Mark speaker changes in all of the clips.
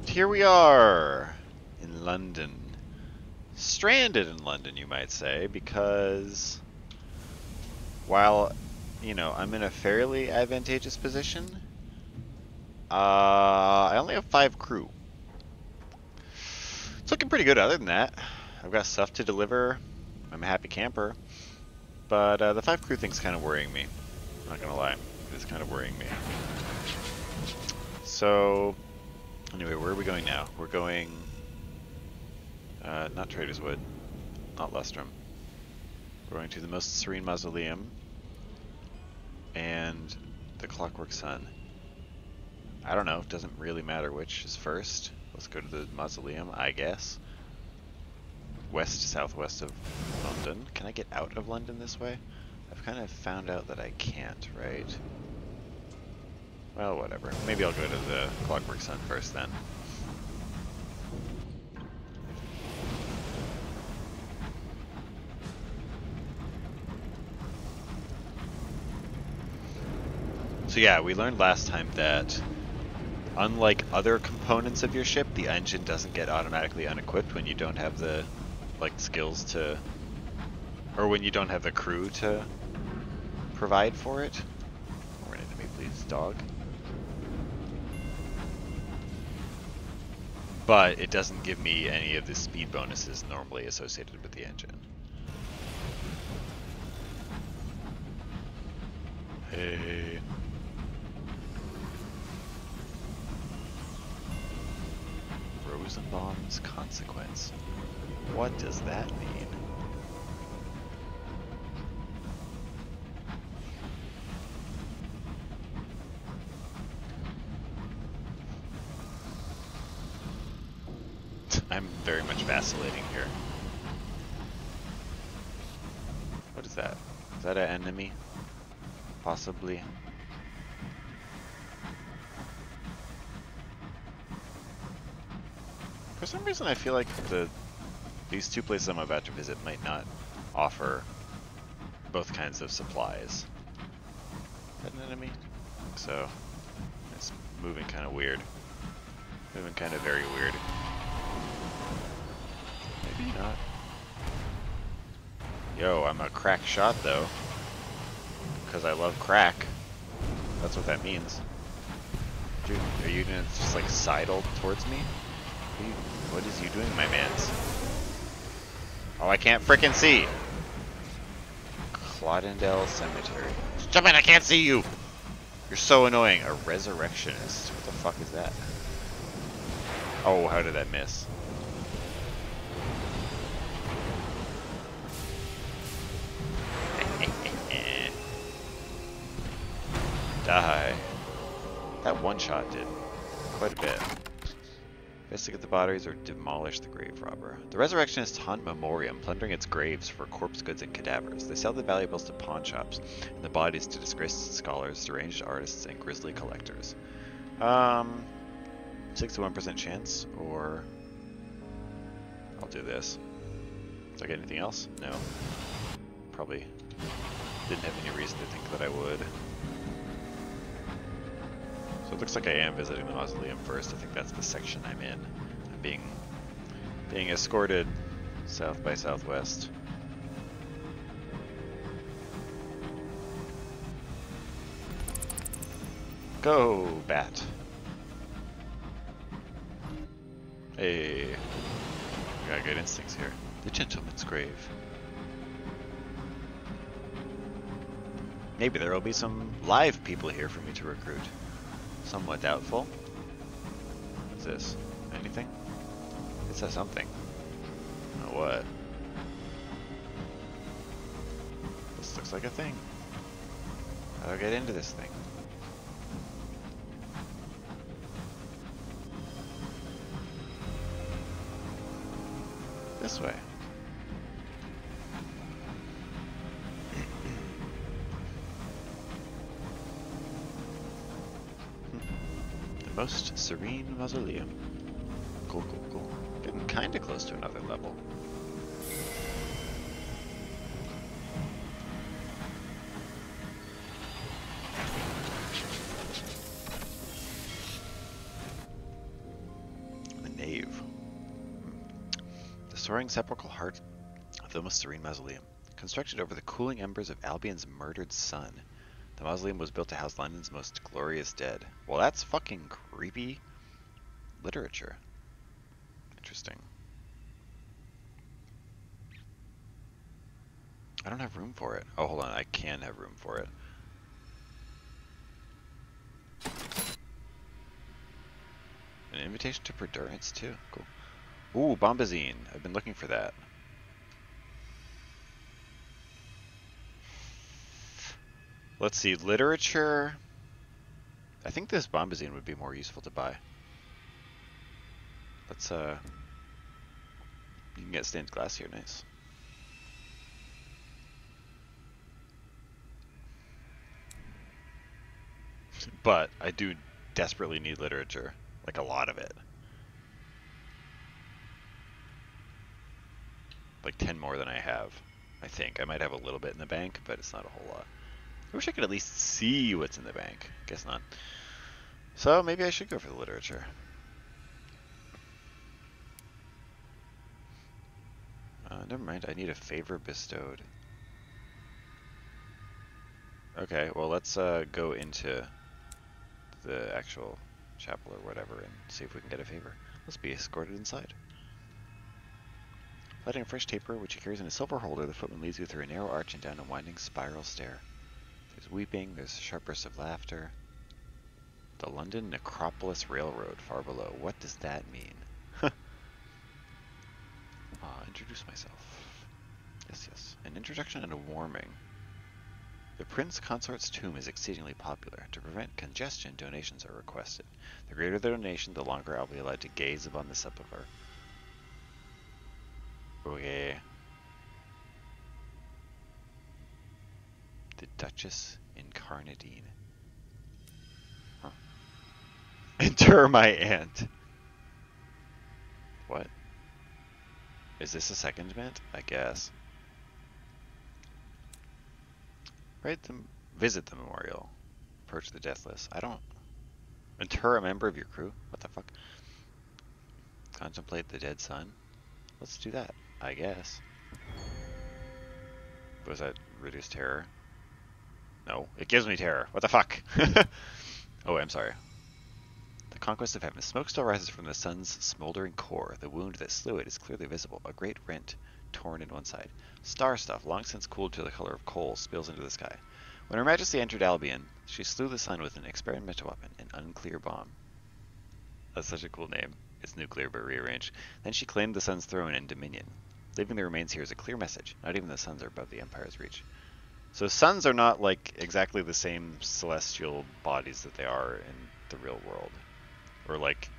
Speaker 1: Here we are in London. Stranded in London, you might say, because while, I'm in a fairly advantageous position, I only have 5 crew. It's looking pretty good other than that. I've got stuff to deliver. I'm a happy camper. But the 5 crew thing's kind of worrying me. I'm not gonna lie. It's kind of worrying me. So, anyway, where are we going now? We're going... not Trader's Wood. Not Lustrum. We're going to the Most Serene Mausoleum. And the Clockwork Sun. I don't know. It doesn't really matter which is first. Let's go to the Mausoleum, I guess. West, southwest of London. Can I get out of London this way? I've kind of found out that I can't, right? Well, whatever. Maybe I'll go to the Clockwork Sun first then. So yeah, we learned last time that unlike other components of your ship, the engine doesn't get automatically unequipped when you don't have the skills to, or when you don't have the crew to provide for it. Run into me, please, dog. But it doesn't give me any of the speed bonuses normally associated with the engine. Hey. Rosenbaum's consequence. What does that mean? I'm very much vacillating here. What is that? Is that an enemy? Possibly. For some reason I feel like these 2 places I'm about to visit might not offer both kinds of supplies. Is that an enemy? I think so. It's moving kind of weird. Moving kind of very weird. Maybe not. Yo, I'm a crack shot though. Because I love crack. That's what that means. Dude, are you gonna just sidle towards me? What is you doing, my mans? Oh, I can't frickin' see! Cloddendale Cemetery. Jump in, I can't see you! You're so annoying. A resurrectionist. What the fuck is that? Oh, how did that miss? Die. That one shot did quite a bit. Investigate the bodies or demolish the grave robber. The resurrectionists haunt memoriam, plundering its graves for corpse goods and cadavers. They sell the valuables to pawn shops, and the bodies to disgraced scholars, deranged artists, and grisly collectors. 61% chance, or... I'll do this. Did I get anything else? No. Probably didn't have any reason to think that I would. So it looks like I am visiting the mausoleum first. I think that's the section I'm in. I'm being escorted south by southwest. Go, bat. Hey. Got good instincts here. The gentleman's grave. Maybe there will be some live people here for me to recruit. Somewhat doubtful. What's this? Anything? It says something. I don't know what. This looks like a thing. How do I get into this thing? This way. Most Serene Mausoleum. Cool, cool, cool. Getting kinda close to another level. soaring sepulchral heart of the most serene mausoleum, constructed over the cooling embers of Albion's murdered son. The mausoleum was built to house London's most glorious dead. Well, that's fucking creepy literature. Interesting. I don't have room for it. Oh, hold on. I can have room for it. An invitation to Perdurance, too. Cool. Ooh, Bombazine. I've been looking for that. Let's see. Literature. I think this Bombazine would be more useful to buy. Let's, you can get stained glass here. Nice. But I do desperately need literature. Like a lot of it. Like 10 more than I have, I think. I might have a little bit in the bank, but it's not a whole lot. I wish I could at least see what's in the bank. Guess not. So maybe I should go for the literature. Never mind, I need a favor bestowed. Okay, well let's go into the actual chapel or whatever and see if we can get a favor. Let's be escorted inside. Lighting a fresh taper, which he carries in a silver holder, the footman leads you through a narrow arch and down a winding spiral stair. There's weeping, there's sharp bursts of laughter. The London Necropolis Railroad far below. What does that mean? Introduce myself. Yes. An introduction and a warming. The Prince Consort's tomb is exceedingly popular. To prevent congestion, donations are requested. The greater the donation, the longer I'll be allowed to gaze upon the sepulchre. Okay. The Duchess Incarnadine. Huh. Enter my aunt. What? Is this a secondment? I guess. Visit the memorial. Approach the deathless. I don't... Inter a member of your crew? What the fuck? Contemplate the dead son? Let's do that, I guess. Was that reduce terror? No, it gives me terror. What the fuck? Oh, I'm sorry. The conquest of heaven. Smoke still rises from the sun's smoldering core. The wound that slew it is clearly visible. A great rent torn in one side. Star stuff, long since cooled to the color of coal, spills into the sky. When Her Majesty entered Albion, she slew the sun with an experimental weapon, an unclear bomb. That's such a cool name. It's nuclear but rearranged. Then she claimed the sun's throne and dominion. Leaving the remains here is a clear message. Not even the suns are above the Empire's reach. So suns are not like exactly the same celestial bodies that they are in the real world. Or like,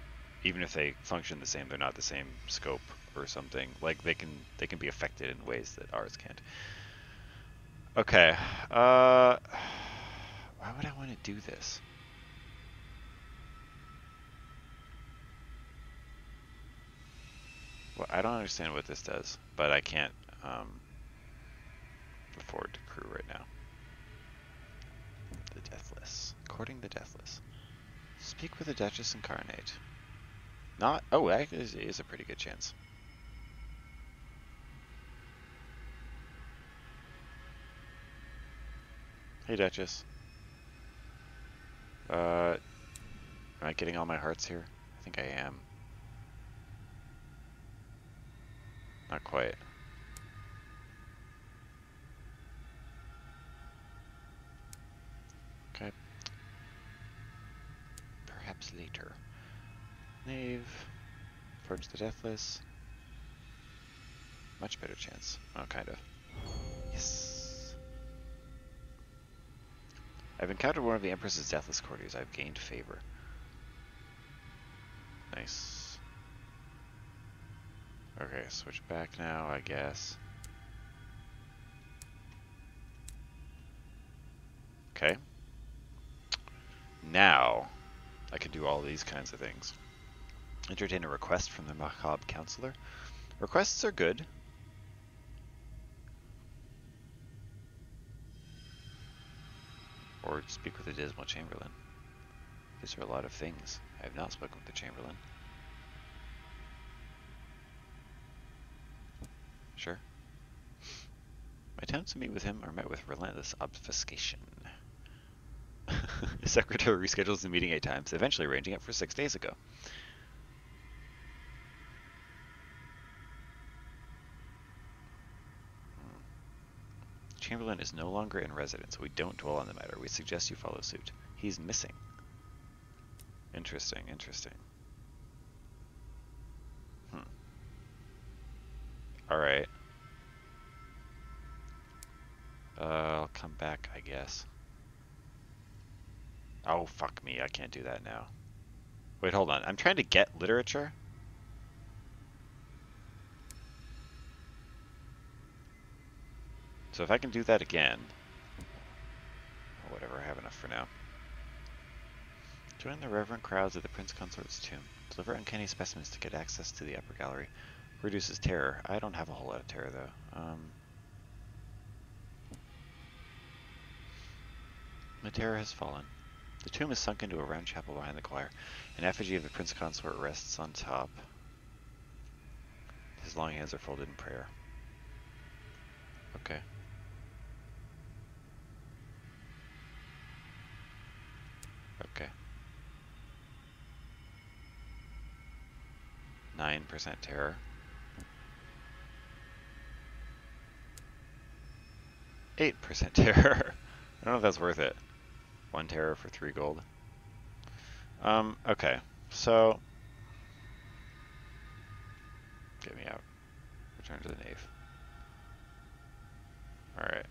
Speaker 1: even if they function the same, they're not the same scope or something. Like they can be affected in ways that ours can't. Okay. Why would I want to do this? Well, I don't understand what this does, but I can't afford to crew right now. The Deathless. Courting the Deathless. Speak with the Duchess Incarnate. Not... Oh, that is a pretty good chance. Hey, Duchess. Am I getting all my hearts here? I think I am. Not quite. Okay. Perhaps later. Knave. Forge the Deathless. Much better chance. Oh, kind of. Yes. I've encountered one of the Empress's Deathless courtiers. I've gained favor. Nice. Okay, switch back now, I guess. Okay. Now, I can do all these kinds of things. Entertain a request from the Macabre Counselor. Requests are good. Or speak with the Dismal Chamberlain. These are a lot of things. I have not spoken with the Chamberlain. Sure. My attempts to meet with him are met with relentless obfuscation. His secretary reschedules the meeting 8 times, eventually arranging it for 6 days ago. Chamberlain is no longer in residence. We don't dwell on the matter. We suggest you follow suit. He's missing. Interesting, interesting. Alright. I'll come back, I guess. Oh, fuck me. I can't do that now. Wait, hold on. I'm trying to get literature? So if I can do that again... Or whatever, I have enough for now. Join the reverent crowds at the Prince Consort's tomb. Deliver uncanny specimens to get access to the upper gallery. Reduces terror. I don't have a whole lot of terror, though. The terror has fallen. The tomb is sunk into a round chapel behind the choir. An effigy of the Prince Consort rests on top. His long hands are folded in prayer. Okay. Okay. 9% terror. 8% terror. I don't know if that's worth it. 1 terror for 3 gold. Okay. So get me out. Return to the nave. Alright.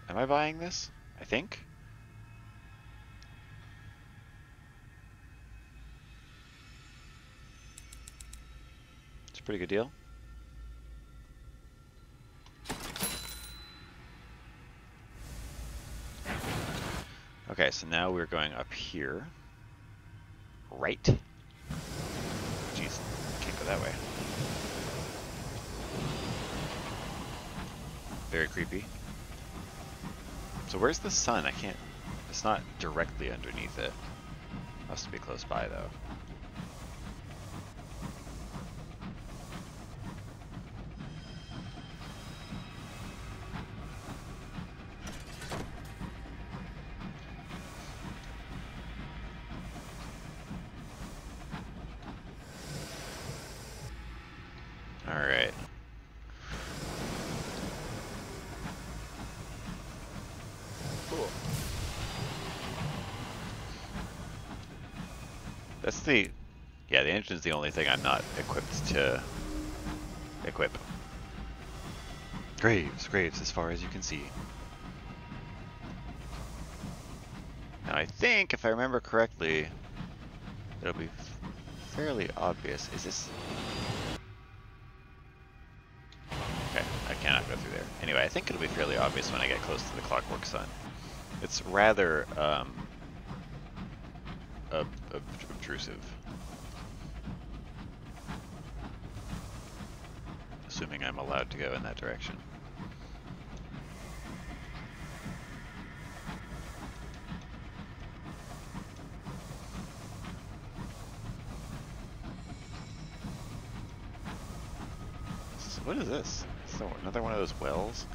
Speaker 1: Am I buying this? I think. It's a pretty good deal. Okay, so now we're going up here. Right? Jeez, can't go that way. Very creepy. So where's the sun? I can't... It's not directly underneath it. Must be close by, though. Alright. Cool. That's the... Yeah, the engine's the only thing I'm not equipped to equip. Graves, graves, as far as you can see. Now I think, if I remember correctly, it'll be fairly obvious. Is this... Okay, I cannot go through there. Anyway, I think it'll be fairly obvious when I get close to the Clockwork Sun. It's rather obtrusive. Assuming I'm allowed to go in that direction. So what is this? So another one of those wells?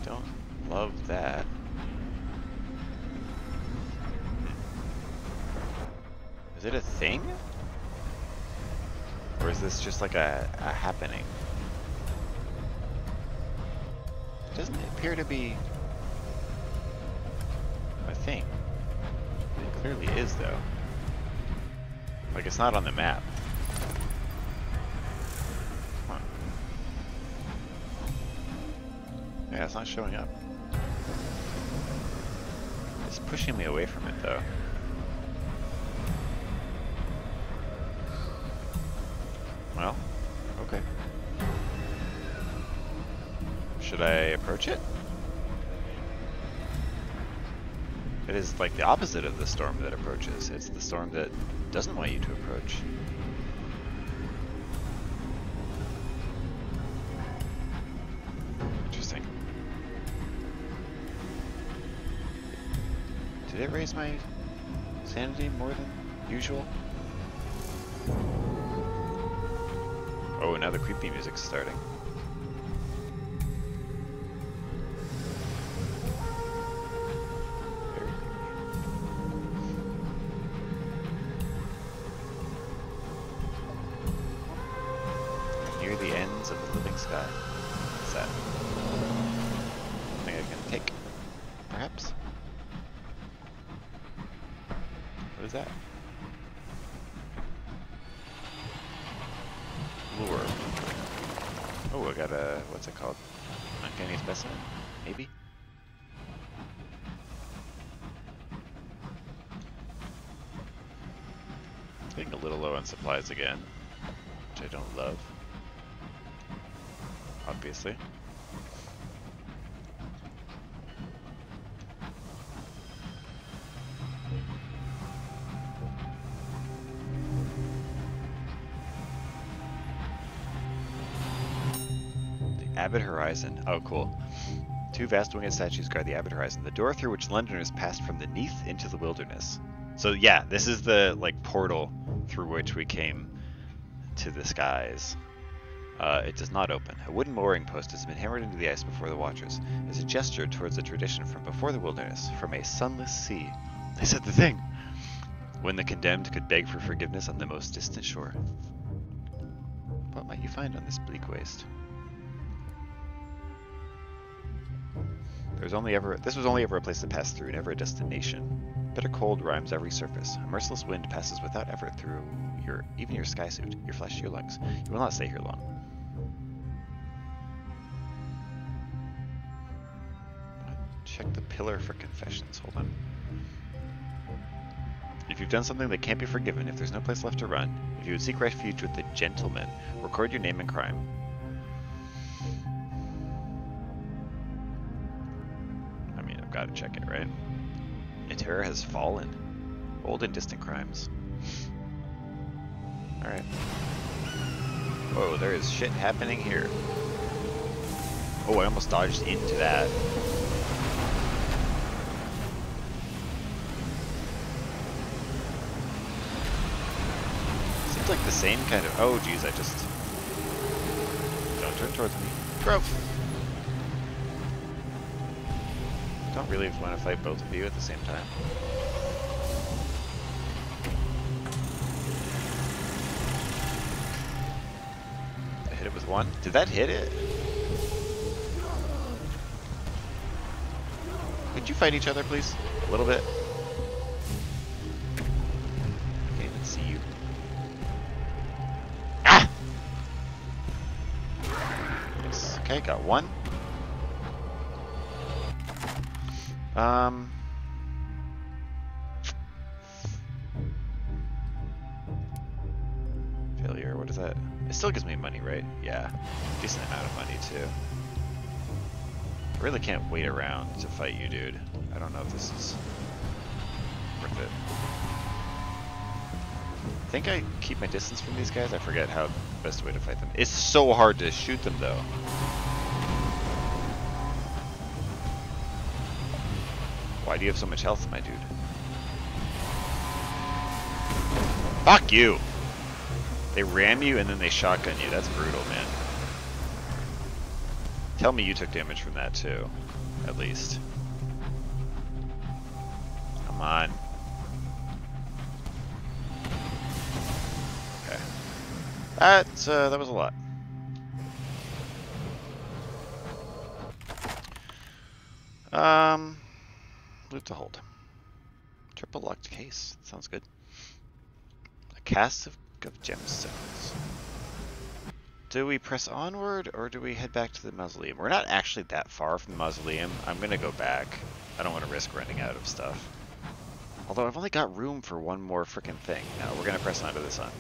Speaker 1: Don't love that. Is it a thing? Or is this just like a happening? It doesn't appear to be a thing. It clearly is, though. Like, it's not on the map. Huh. Yeah, it's not showing up. It's pushing me away from it, though. Well, okay. Should I approach it? It is like the opposite of the storm that approaches. It's the storm that doesn't want you to approach. Interesting. Did it raise my sanity more than usual? Oh, now the creepy music's starting. Very creepy. Near the ends of the living sky. What's that? Something I can take? Perhaps? What is that? Lure. Oh, I got a, what's it called? Uncanny specimen? Maybe? Getting a little low on supplies again, which I don't love. Obviously. Abbot Horizon. Oh, cool. Two vast winged statues guard the Abbot Horizon, the door through which Londoners passed from the Neath into the wilderness. So yeah, this is the portal through which we came to the skies. It does not open. A wooden mooring post has been hammered into the ice before the watchers. It's a gesture towards a tradition from before the wilderness, from a sunless sea. They said the thing! When the condemned could beg for forgiveness on the most distant shore. What might you find on this bleak waste? This was only ever a place to pass through, never a destination. Bitter cold rhymes every surface. A merciless wind passes without effort through even your sky suit, your flesh, your lungs. You will not stay here long. Check the pillar for confessions. Hold on. If you've done something that can't be forgiven, if there's no place left to run, if you would seek refuge with the gentleman, record your name and crime. Gotta check it, right? A terror has fallen. Old and distant crimes. Alright. Whoa, there is shit happening here. Oh, I almost dodged into that. Seems like the same kind of... Oh, geez, I just... Don't turn towards me. Bro! Don't really want to fight both of you at the same time. I hit it with one. Did that hit it? Could you fight each other, please? A little bit. I can't even see you. Ah! Yes. Okay, got one. Failure, what is that? It still gives me money, right? Yeah. Decent amount of money, too. I really can't wait around to fight you, dude. I don't know if this is worth it. I think I keep my distance from these guys. I forget how the best way to fight them. It's so hard to shoot them, though. Why do you have so much health, my dude? Fuck you! They ram you and then they shotgun you. That's brutal, man. Tell me you took damage from that too, at least. Come on. Okay. That was a lot. Loot to hold. Triple locked case. Sounds good. A cast of gemstones. Do we press onward or do we head back to the mausoleum? We're not actually that far from the mausoleum. I'm gonna go back. I don't want to risk running out of stuff. Although I've only got room for one more frickin' thing. No, we're gonna press onto the sun.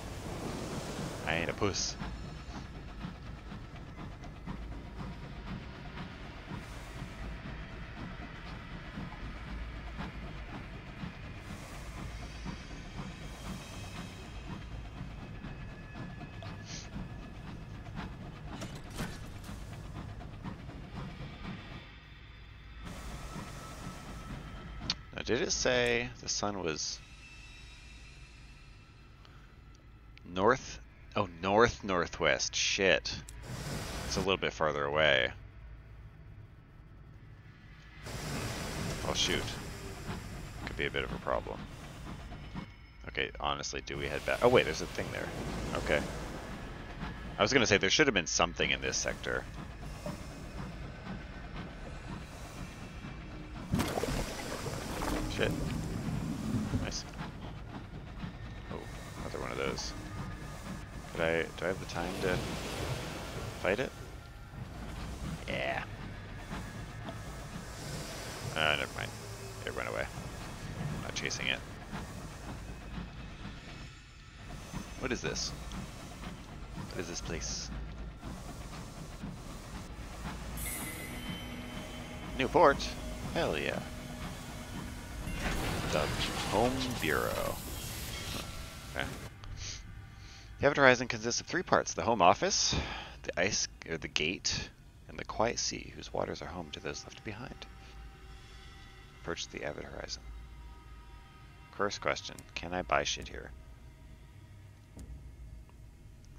Speaker 1: I ain't a puss. Did it say the sun was north Oh, north-northwest. Shit. It's a little bit farther away. Oh, shoot. Could be a bit of a problem. Okay, honestly, do we head back? Oh, wait, there's a thing there. Okay. I was gonna say, there should have been something in this sector. Shit. Nice. Oh, another one of those. Do I have the time to fight it? Yeah. Never mind. It went away. I'm not chasing it. What is this? What is this place? Newport? Hell yeah. The Home Bureau. Okay. The Avid Horizon consists of 3 parts: the Home Office, the Ice, or the Gate, and the Quiet Sea, whose waters are home to those left behind. Approach the Avid Horizon. First question: can I buy shit here?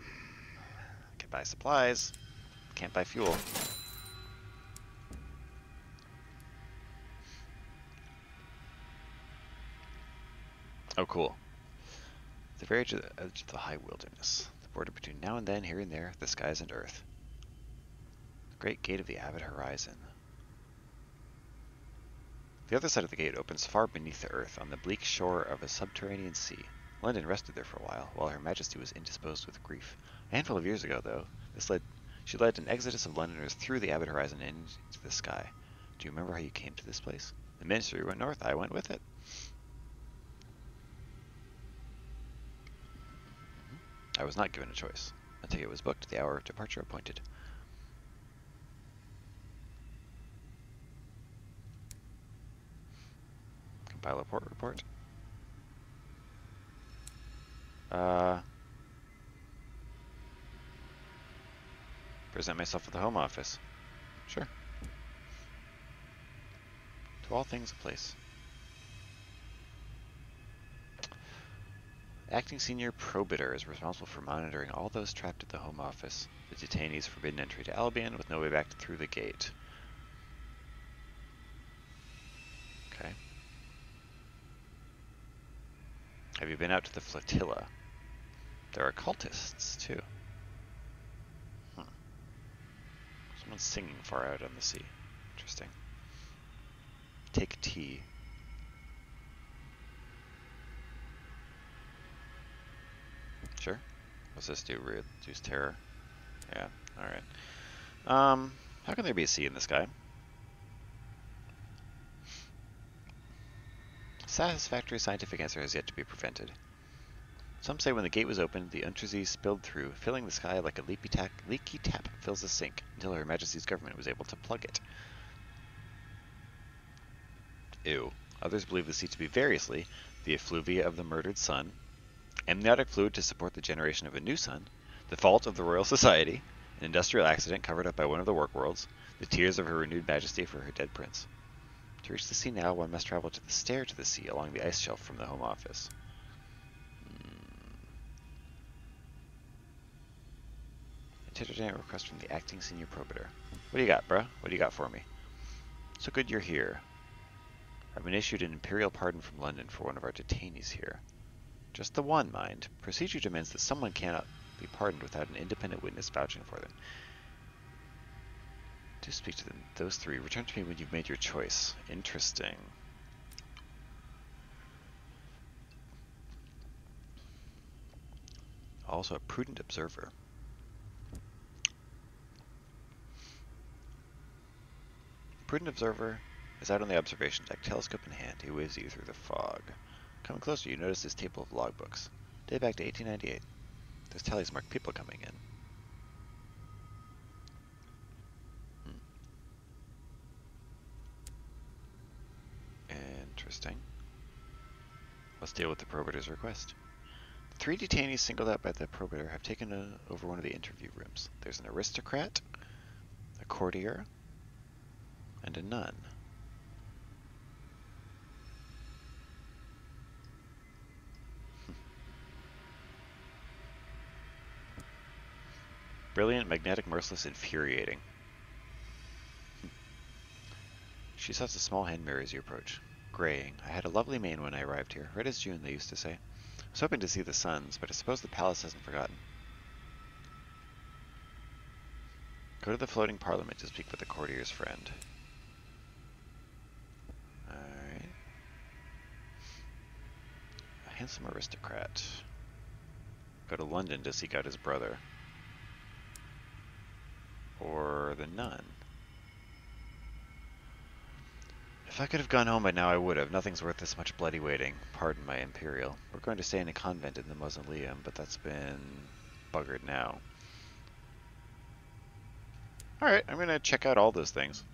Speaker 1: I can buy supplies. Can't buy fuel. Oh, cool. The very edge of the high wilderness, the border between now and then, here and there, the skies and earth. The great gate of the Avid Horizon. The other side of the gate opens far beneath the earth, on the bleak shore of a subterranean sea. London rested there for a while Her Majesty was indisposed with grief. A handful of years ago, though, she led an exodus of Londoners through the Avid Horizon and into the sky. Do you remember how you came to this place? The ministry went north, I went with it. I was not given a choice. My ticket was booked, the hour of departure appointed. Compile a port report. Present myself at the Home Office. Sure. To all things a place. Acting Senior Probator is responsible for monitoring all those trapped at the Home Office. The detainees forbidden entry to Albion with no way back through the gate. Okay. Have you been out to the flotilla? There are cultists, too. Someone's singing far out on the sea. Interesting. Take tea. Sure. What's this do? Reduce terror? Yeah, alright. How can there be a sea in the sky? Satisfactory scientific answer has yet to be prevented. Some say when the gate was opened, the Untersee spilled through, filling the sky like a leaky tap fills a sink, until Her Majesty's government was able to plug it. Ew. Others believe the sea to be variously the effluvia of the murdered sun, amniotic fluid to support the generation of a new sun, the fault of the Royal Society, an industrial accident covered up by one of the work worlds, the tears of Her renewed Majesty for her dead prince. To reach the sea now, one must travel to the stair to the sea along the ice shelf from the Home Office. Internet request from the Acting Senior Probator. What do you got, bruh? What do you got for me? So good you're here. I've been issued an imperial pardon from London for one of our detainees here. Just the one, mind. Procedure demands that someone cannot be pardoned without an independent witness vouching for them. Do speak to them. Those 3. Return to me when you've made your choice. Interesting. Also a prudent observer. Prudent observer is out on the observation deck, telescope in hand. He waves at you through the fog. Coming closer, you notice his table of logbooks. Day back to 1898. There's tallies mark people coming in. Interesting. Let's deal with the probator's request. The 3 detainees singled out by the probator have taken over one of the interview rooms. There's an aristocrat, a courtier, and a nun. Brilliant, magnetic, merciless, infuriating. She sets a small hand mirror as you approach. Graying. I had a lovely mane when I arrived here. Red as June, they used to say. I was hoping to see the suns, but I suppose the palace hasn't forgotten. Go to the floating parliament to speak with the courtier's friend. Alright. A handsome aristocrat. Go to London to seek out his brother. Or the nun. If I could have gone home by now, I would have. Nothing's worth this much bloody waiting. Pardon my imperial. We're going to stay in a convent in the mausoleum, but that's been buggered now. Alright, I'm going to check out all those things.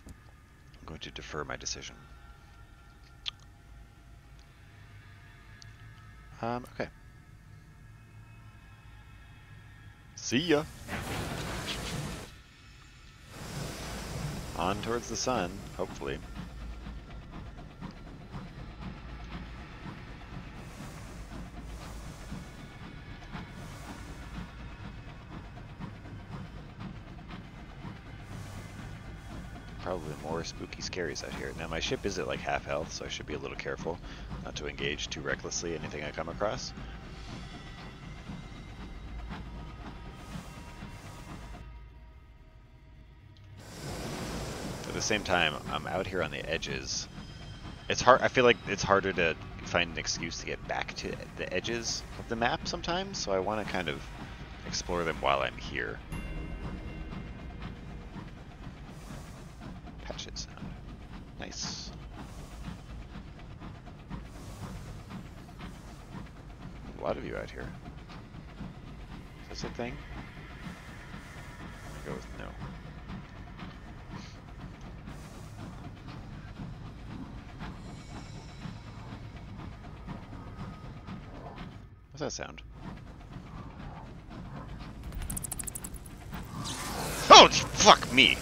Speaker 1: I'm going to defer my decision. Okay. See ya! On towards the sun, hopefully. Probably more spooky scaries out here. Now my ship is at like half health, so I should be a little careful not to engage too recklessly anything I come across. At the same time, I'm out here on the edges. It's hard. I feel like it's harder to find an excuse to get back to the edges of the map sometimes, so I want to kind of explore them while I'm here. Hatchet sound. Nice. A lot of you out here. Is this a thing? I'm gonna go with no. What's that sound? Oh, fuck me!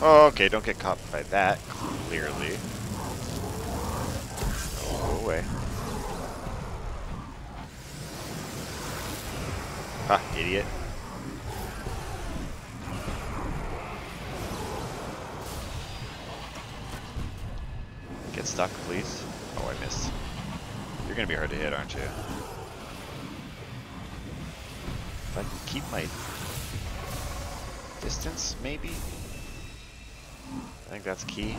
Speaker 1: Oh, okay, don't get caught by that, clearly. Oh, go away. Ha, idiot. Get stuck, please. Oh, I missed. You're gonna be hard to hit, aren't you? If I can keep my distance, maybe? I think that's key.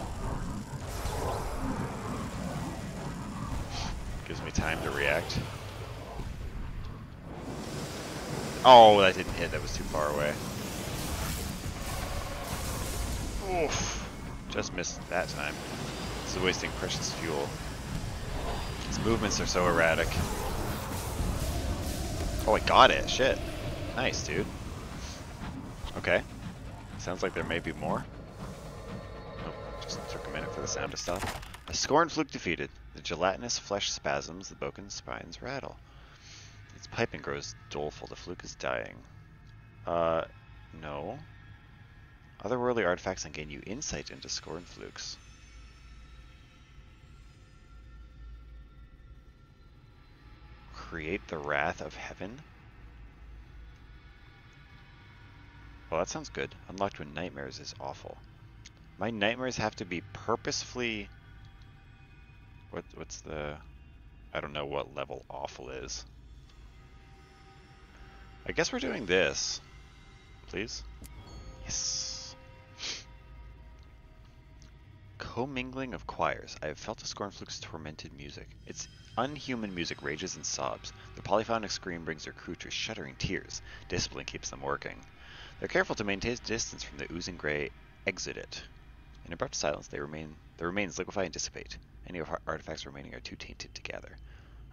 Speaker 1: Gives me time to react. Oh, that didn't hit. That was too far away. Oof. Just missed that time. This is wasting precious fuel. His movements are so erratic. Oh, I got it. Shit. Nice, dude. Okay. Sounds like there may be more. Just took a minute for the sound to stop. A scorn fluke defeated. The gelatinous flesh spasms, the broken spines rattle. Its piping grows doleful. The fluke is dying. No. Otherworldly artifacts can gain you insight into scorn flukes. Create the wrath of heaven? Well, that sounds good. Unlocked when nightmares is awful. My nightmares have to be purposefully... What's the... I don't know what level awful is. I guess we're doing this. Please? Yes. Commingling of choirs. I have felt a scornfluke's tormented music. Its unhuman music rages and sobs. The polyphonic scream brings their crew to shuddering tears. Discipline keeps them working. They're careful to maintain distance from the oozing gray exudate. In abrupt silence, the remains liquefy and dissipate. Any of our artifacts remaining are too tainted to gather.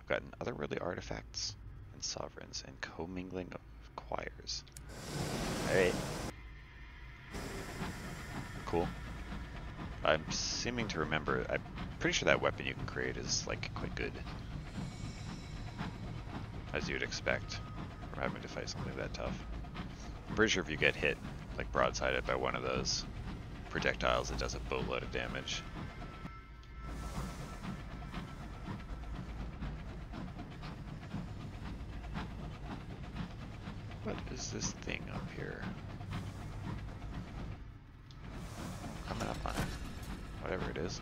Speaker 1: I've gotten otherworldly artifacts and sovereigns and commingling of choirs. Alright. Cool. I'm seeming to remember, I'm pretty sure that weapon you can create is like quite good. As you'd expect from having to fight something that tough. I'm pretty sure if you get hit, like broadsided by one of those, projectiles, it does a boatload of damage. What is this thing up here? Coming up on it. Whatever it is.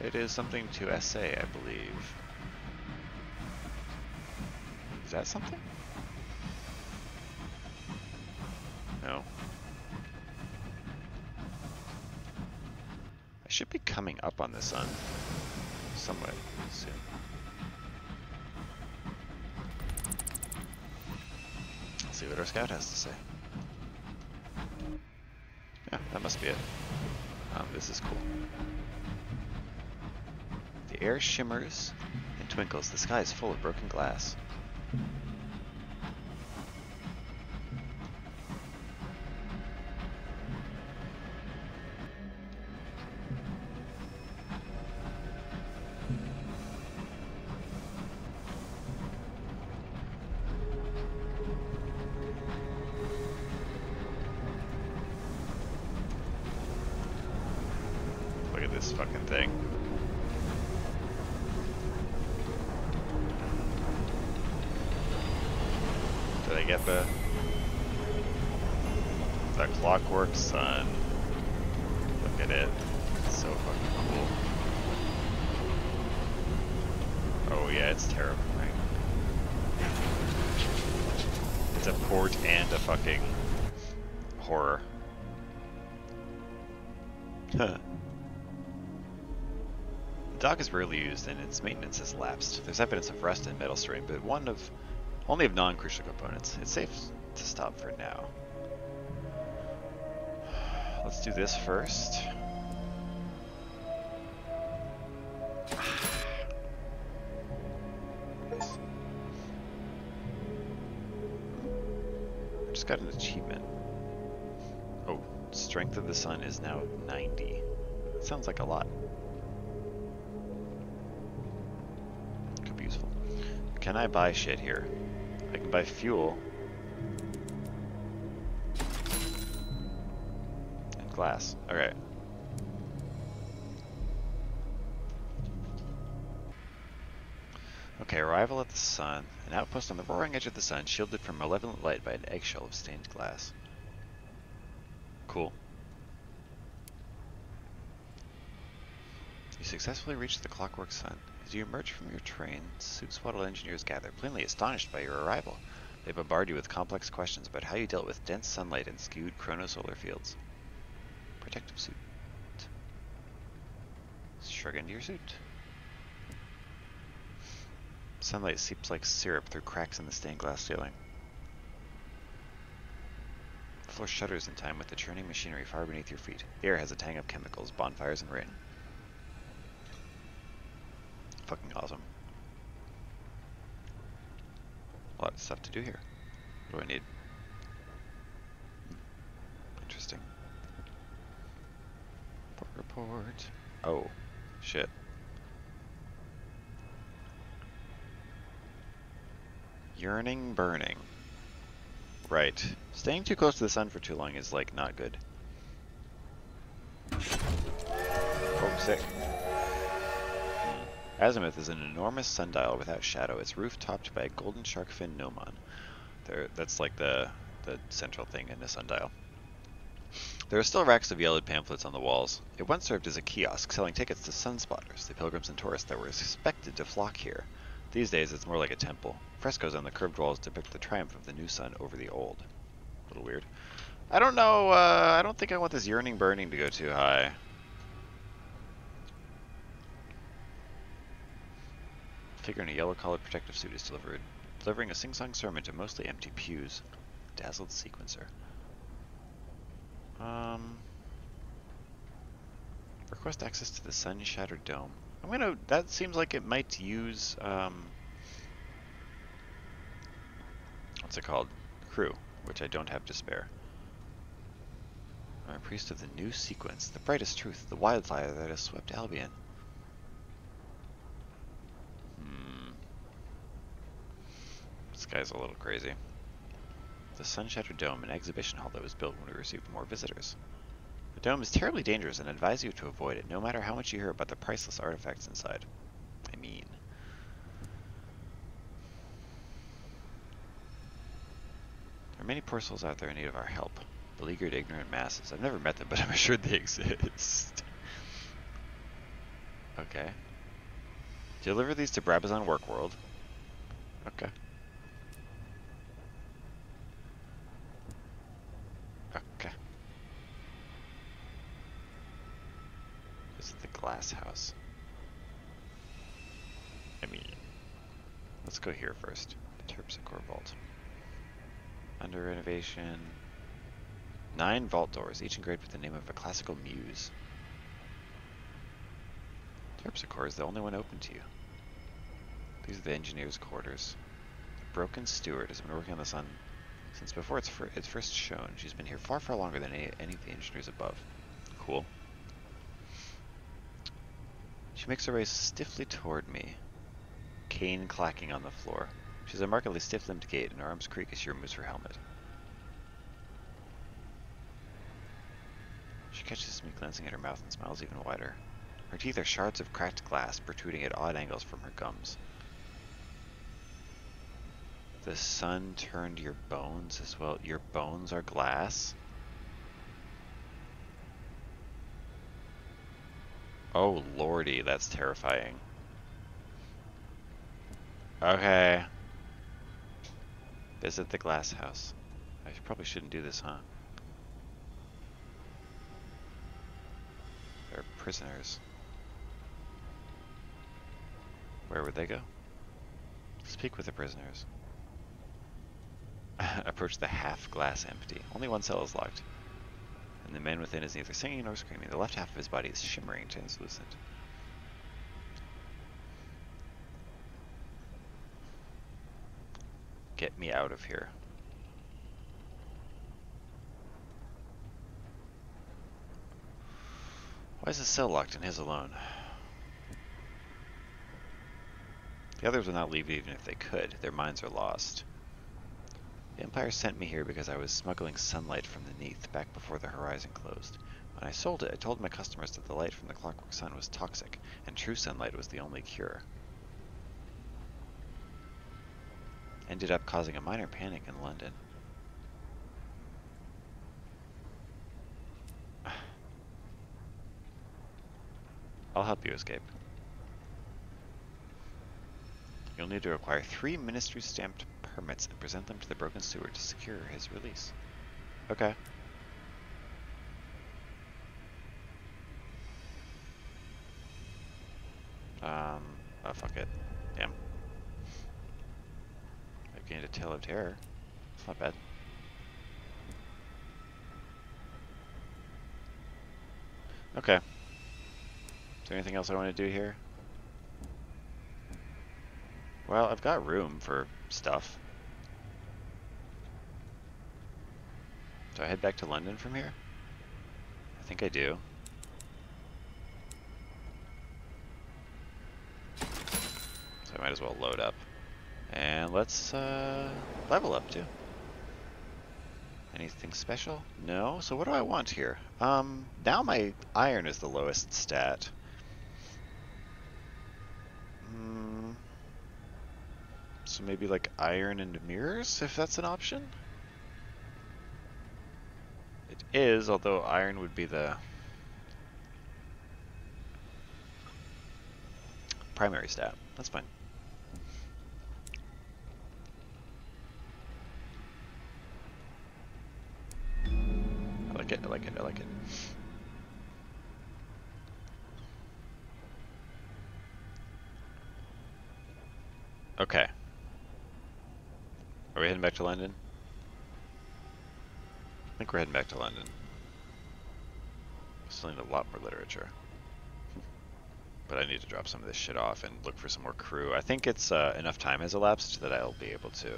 Speaker 1: It is something to essay, I believe. Is that something? No. I should be coming up on the sun somewhat soon. Let's see what our scout has to say. Yeah, that must be it. This is cool. The air shimmers and twinkles. The sky is full of broken glass. Look at this fucking thing. Did I get the clockwork sun? Look at it. It's so fucking cool. Oh yeah, it's terrifying. It's a port and a fucking horror. Huh. The dock is rarely used and its maintenance has lapsed. There's evidence of rust and metal strain, but only of non-crucial components. It's safe to stop for now. Let's do this first. I just got an achievement. Oh, strength of the sun is now 90. That sounds like a lot. Could be useful. Can I buy shit here? I can buy fuel. And glass. Alright. Okay, arrival at the sun. An outpost on the roaring edge of the sun, shielded from malevolent light by an eggshell of stained glass. Cool. You successfully reached the clockwork sun. As you emerge from your train, suit-swaddled engineers gather, plainly astonished by your arrival. They bombard you with complex questions about how you dealt with dense sunlight and skewed chronosolar fields. Protective suit. Shrug into your suit. Sunlight seeps like syrup through cracks in the stained glass ceiling. The floor shudders in time with the churning machinery far beneath your feet. The air has a tang of chemicals, bonfires, and rain. Fucking awesome. A lot of stuff to do here. What do I need? Interesting. Report. Oh, shit. Yearning burning. Right. Staying too close to the sun for too long is, like, not good. Oh, sick. Azimuth is an enormous sundial without shadow. Its roof topped by a golden shark-fin gnomon. That's like the central thing in the sundial. There are still racks of yellowed pamphlets on the walls. It once served as a kiosk, selling tickets to sunspotters, the pilgrims and tourists that were expected to flock here. These days, it's more like a temple. Frescoes on the curved walls depict the triumph of the new sun over the old. A little weird. I don't know, I don't think I want this yearning burning to go too high. A figure in a yellow-collared protective suit is delivering a sing-song sermon to mostly empty pews. Dazzled sequencer. Request access to the sun-shattered dome. That seems like it might use, what's it called? Crew, which I don't have to spare. I'm a priest of the new sequence, the brightest truth, the wildfire that has swept Albion. This guy's a little crazy. The sun-shattered dome, an exhibition hall that was built when we received more visitors. The dome is terribly dangerous and I advise you to avoid it, no matter how much you hear about the priceless artifacts inside. I mean... There are many poor souls out there in need of our help. Beleaguered, ignorant masses. I've never met them, but I'm assured they exist. Okay. Deliver these to Brabazon Workworld. Okay. Okay. This is the glass house. I mean, let's go here first. The Terpsichore Vault. Under renovation. 9 vault doors, each engraved with the name of a classical muse. Terpsichore is the only one open to you. These are the engineer's quarters. The broken steward has been working on the sun since before it's first shown. She's been here far, far longer than any of the engineers above. Cool. She makes her way stiffly toward me, cane clacking on the floor. She has a markedly stiff-limbed gait, and her arms creak as she removes her helmet. She catches me glancing at her mouth and smiles even wider. Her teeth are shards of cracked glass, protruding at odd angles from her gums. The sun turned your bones as well. Your bones are glass? Oh lordy, that's terrifying. Okay. Visit the glass house. I probably shouldn't do this, huh? They're prisoners. Where would they go? Speak with the prisoners. Approach the half glass empty. Only one cell is locked. And the man within is neither singing nor screaming. The left half of his body is shimmering, translucent. Get me out of here. Why is the cell locked and his alone? The others will not leave even if they could. Their minds are lost. The Empire sent me here because I was smuggling sunlight from the Neath back before the horizon closed. When I sold it, I told my customers that the light from the clockwork sun was toxic, and true sunlight was the only cure. Ended up causing a minor panic in London. I'll help you escape. You'll need to acquire 3 ministry-stamped permits and present them to the Broken Steward to secure his release. Okay. Oh, fuck it. Damn. I've gained a tale of terror. It's not bad. Okay. Is there anything else I want to do here? Well, I've got room for stuff. Do I head back to London from here? I think I do. So I might as well load up. And let's level up too. Anything special? No? So what do I want here? Now my iron is the lowest stat. So maybe like iron and mirrors, if that's an option? It is, although iron would be the primary stat. That's fine. I like it, I like it, I like it. Okay. Are we heading back to London? I think we're heading back to London. Still need a lot more literature. But I need to drop some of this shit off and look for some more crew. I think it's enough time has elapsed that I'll be able to.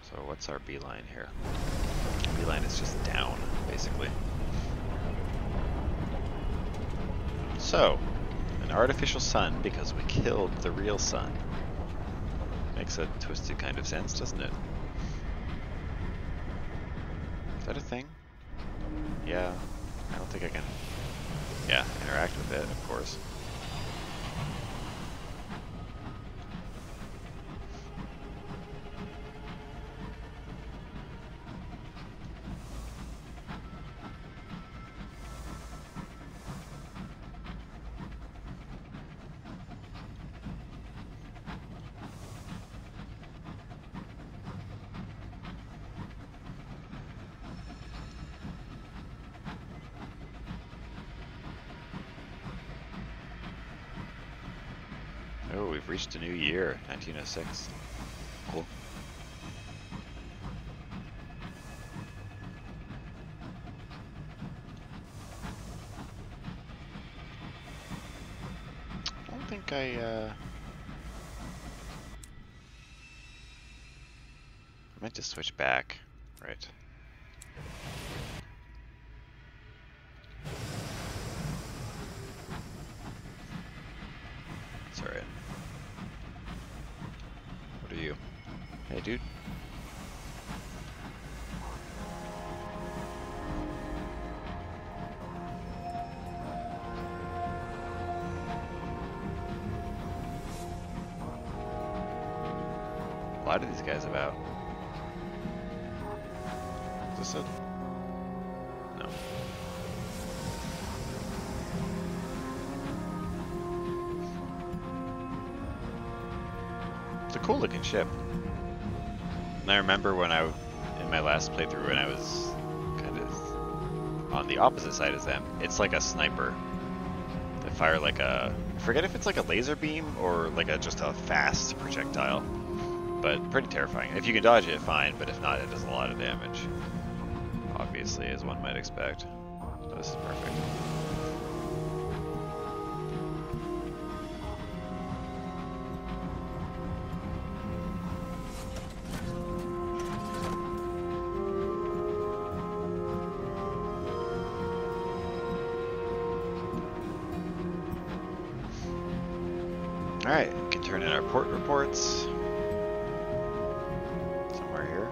Speaker 1: So what's our beeline here? Beeline is just down, basically. So, an artificial sun because we killed the real sun. Makes a twisted kind of sense, doesn't it? Is that a thing? Yeah, I don't think I can, yeah, interact with it, of course. Oh, we've reached a new year, 1906. Cool. I don't think I meant to switch back. Right. It's alright. What are you? Hey, dude. A lot of these guys about. Is this it? No. It's a cool looking ship. And I remember when in my last playthrough, when I was kind of on the opposite side as them, it's like a sniper. They fire like a, I forget if it's like a laser beam or like just a fast projectile. But pretty terrifying. If you can dodge it, fine, but if not, it does a lot of damage. Obviously, as one might expect. So this is perfect. Alright, we can turn in our port reports. Somewhere here.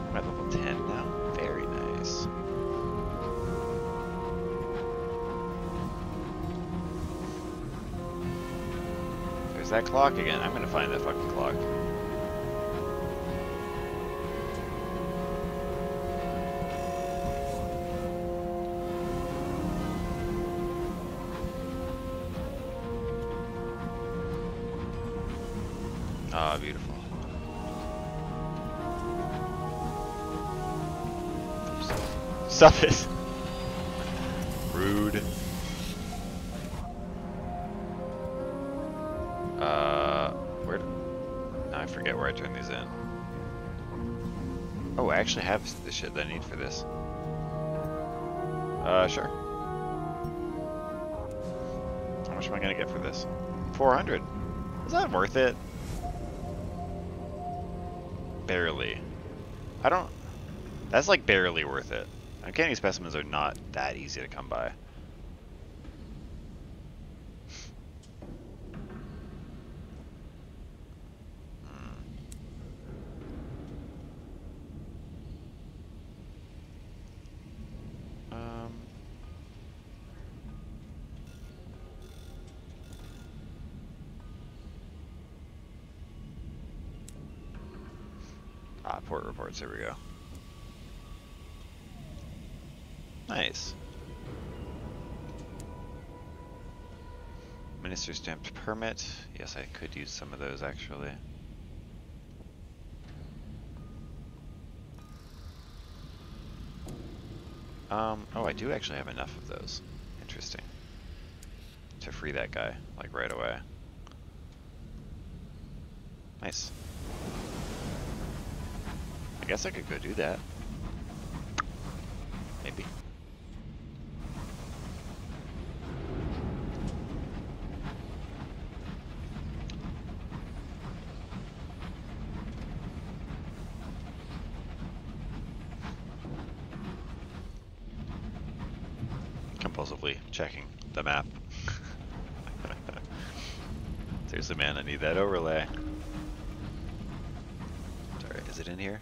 Speaker 1: I'm at level 10 now. Very nice. There's that clock again. I'm gonna find that fucking clock. Ah, beautiful. Stop it! Rude. Where? I forget where I turn these in. Oh, I actually have the shit that I need for this. Sure. How much am I gonna get for this? 400. Is that worth it? Barely. I don't... That's like barely worth it. Uncanny specimens are not that easy to come by. Port reports, here we go. Nice. Minister stamped permit. Yes, I could use some of those actually. Oh, I do actually have enough of those. Interesting. To free that guy, like right away. Nice. I guess I could go do that. Maybe. compulsively checking the map. Seriously, man, I need that overlay. Sorry, is it in here?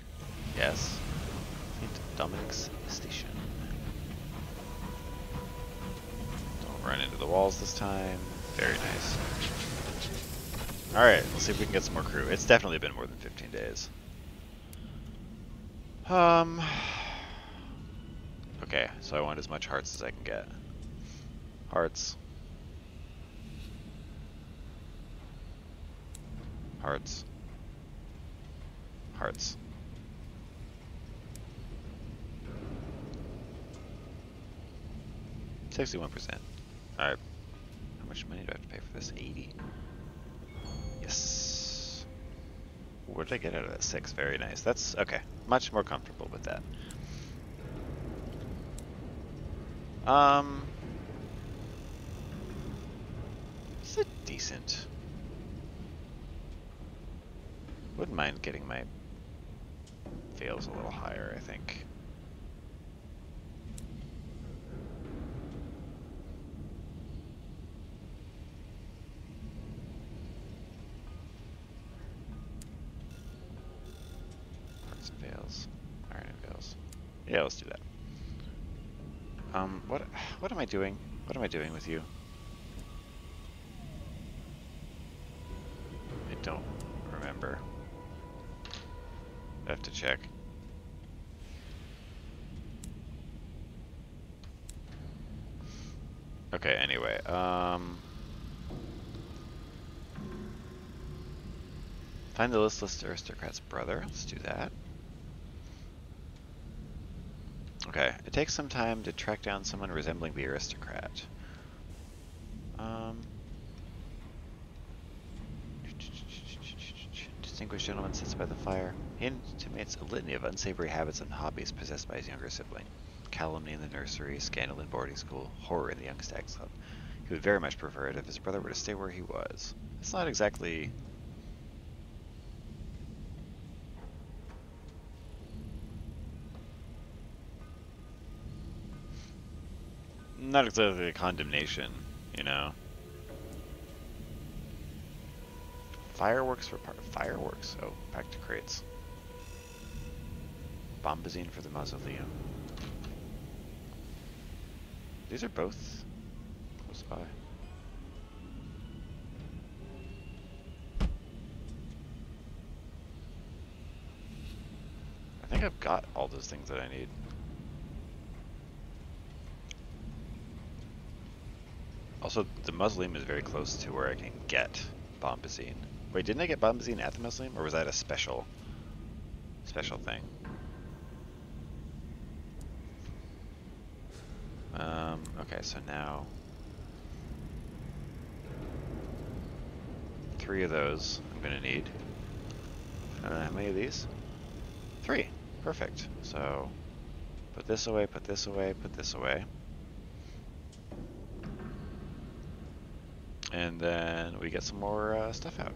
Speaker 1: Yes. St. Dominic's Station. Don't run into the walls this time. Very nice. Alright, let's see if we can get some more crew. It's definitely been more than 15 days. Okay, so I want as much hearts as I can get. Hearts. Hearts. Hearts. $61%. Alright. How much money do I have to pay for this? 80. Yes. What did I get out of that? 6. Very nice. That's okay. Much more comfortable with that. It's a decent. Wouldn't mind getting my fails a little higher, I think. Hearts and fails. Iron and fails. Yeah, let's do that. What am I doing? What am I doing with you? I don't remember. I have to check. Okay, anyway, find the listless aristocrat's brother. Let's do that. Okay, it takes some time to track down someone resembling the aristocrat. Distinguished gentleman sits by the fire. He intimates a litany of unsavory habits and hobbies possessed by his younger sibling. Calumny in the nursery, scandal in boarding school, horror in the Young Stags Club. He would very much prefer it if his brother were to stay where he was. It's not exactly... Not exactly a condemnation, you know. Fireworks for fireworks. Oh, back to crates. Bombazine for the mausoleum. These are both close by. I think I've got all those things that I need. Also, the mausoleum is very close to where I can get bombazine. Wait, didn't I get bombazine at the mausoleum, or was that a special thing? Okay, so now 3 of those I'm gonna need. How many of these? 3. Perfect. So put this away, put this away, put this away. And then we get some more stuff out.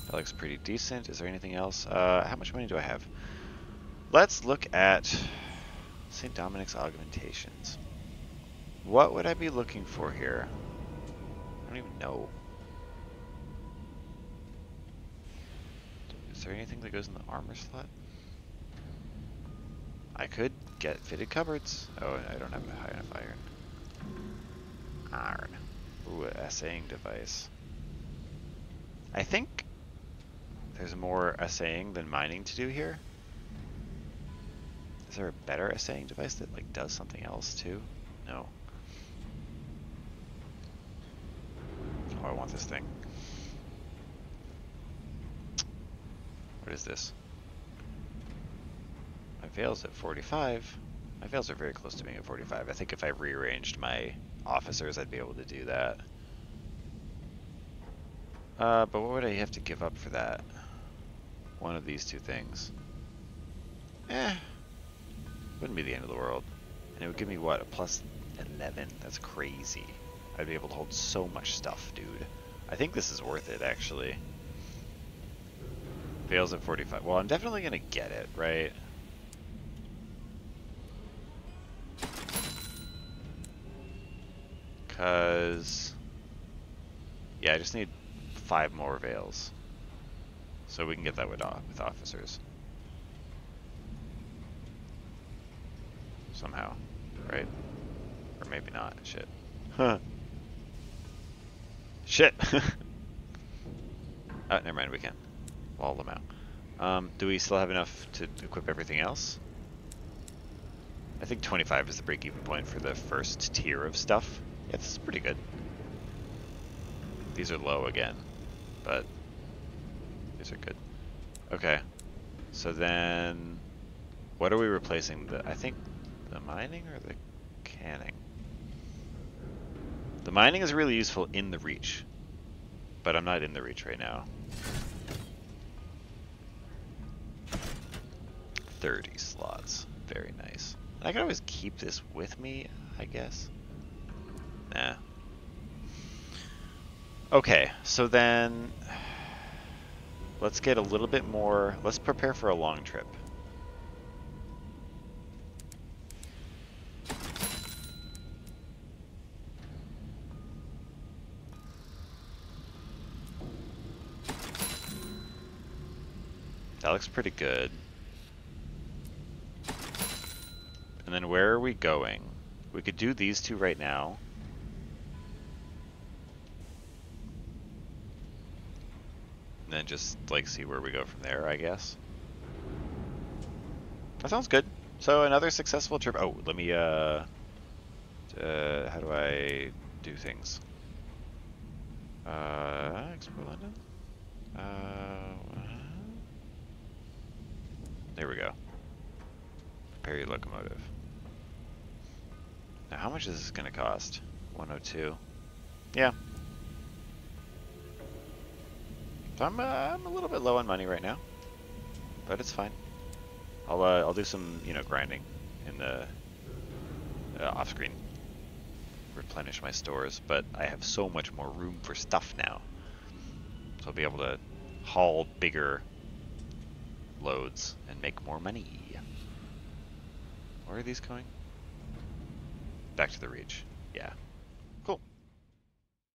Speaker 1: That looks pretty decent. Is there anything else? How much money do I have? Let's look at St. Dominic's augmentations. What would I be looking for here? I don't even know. Is there anything that goes in the armor slot? I could get fitted cupboards. Oh, I don't have high enough iron. Iron. Ooh, an assaying device. I think there's more assaying than mining to do here. Is there a better assaying device that like does something else too? No. Oh, I want this thing. What is this? My veil's at 45. My veils are very close to being at 45. I think if I rearranged my officers, I'd be able to do that. But what would I have to give up for that? One of these 2 things. Wouldn't be the end of the world. And it would give me, what, a plus 11? That's crazy. I'd be able to hold so much stuff, dude. I think this is worth it, actually. Fails at 45. Well, I'm definitely gonna get it, right? Because... yeah, I just need 5 more veils. So we can get that with officers. Somehow, right? Or maybe not. Shit. Huh. Shit! Oh, never mind, we can. Wall them out. Do we still have enough to equip everything else? I think 25 is the break-even point for the first tier of stuff. Yeah, this is pretty good. These are low again, but these are good. Okay, so then what are we replacing? I think the mining or the canning? The mining is really useful in the reach, but I'm not in the reach right now. 30 slots, very nice. I can always keep this with me, I guess. Nah. Okay, so then let's get a little bit more, let's prepare for a long trip. That looks pretty good. And then where are we going? We could do these two right now. And then just like see where we go from there, I guess. That sounds good. So another successful trip. Oh, let me how do I do things? Explore London? There we go. Prepare your locomotive. Now how much is this gonna cost? 102. Yeah. So I'm a little bit low on money right now, but it's fine. I'll do some, you know, grinding in the off screen, replenish my stores. But I have so much more room for stuff now, so I'll be able to haul bigger loads and make more money. Where are these going? Back to the reach. Yeah.